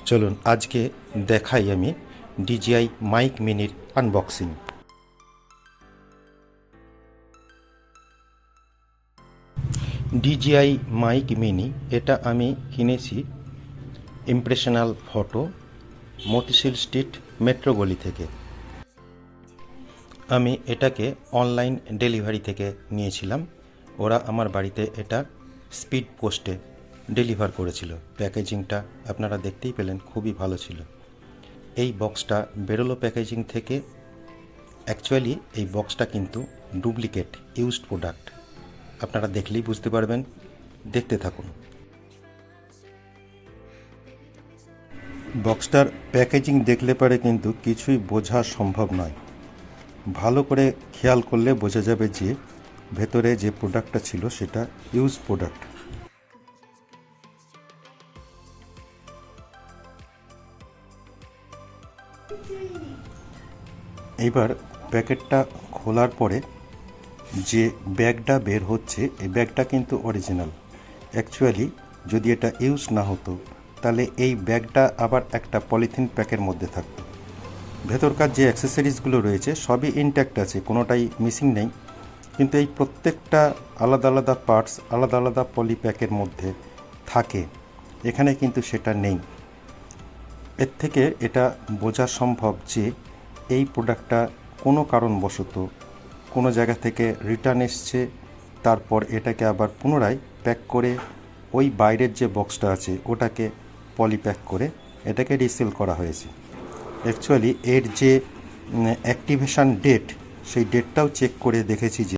চলুন আজকে দেখাই আমি DJI মাইক মিনির আনবক্সিং। DJI মাইক মিনি এটা আমি কিনেছি ইমপ্রেশনাল ফটো, মতিঝিল স্ট্রিট মেট্রো গলি থেকে। আমি এটাকে অনলাইন ডেলিভারি থেকে নিয়েছিলাম। ওরা আমার বাড়িতে এটা স্পিড পোস্টে ডেলিভার করেছিল। প্যাকেজিংটা আপনারা দেখতেই পেলেন, খুবই ভালো ছিল। এই বক্সটা বেরোলো প্যাকেজিং থেকে। অ্যাকচুয়ালি এই বক্সটা কিন্তু ডুপ্লিকেট ইউজড প্রোডাক্ট, আপনারা দেখলেই বুঝতে পারবেন। দেখতে থাকুন। বক্সটার প্যাকেজিং দেখলে পরে কিন্তু কিছুই বোঝা সম্ভব নয়। ভালো করে খেয়াল করলে বোঝা যাবে যে ভেতরে যে প্রোডাক্টটা ছিল সেটা ইউজ প্রোডাক্ট। এইবার প্যাকেটটা খোলার পরে যে ব্যাগটা বের হচ্ছে, এই ব্যাগটা কিন্তু অরিজিনাল। অ্যাকচুয়ালি যদি এটা ইউজ না হতো তাহলে এই ব্যাগটা আবার একটা পলিথিন প্যাকের মধ্যে থাকতো। ভেতরকার যে অ্যাক্সেসরিজগুলো রয়েছে সবই ইনট্যাক্ট আছে, কোনোটাই মিসিং নেই। কিন্তু এই প্রত্যেকটা আলাদা আলাদা পার্টস আলাদা আলাদা পলি প্যাকের মধ্যে থাকে, এখানে কিন্তু সেটা নেই। এর থেকে এটা বোঝা সম্ভব যে এই প্রোডাক্টটা কোনো কারণবশত কোনো জায়গা থেকে রিটার্ন এসছে, তারপর এটাকে আবার পুনরায় প্যাক করে ওই বাইরের যে বক্সটা আছে ওটাকে পলিপ্যাক করে এটাকে রিসেল করা হয়েছে। অ্যাকচুয়ালি এর যে অ্যাক্টিভেশন ডেট, সেই ডেটটাও চেক করে দেখেছি যে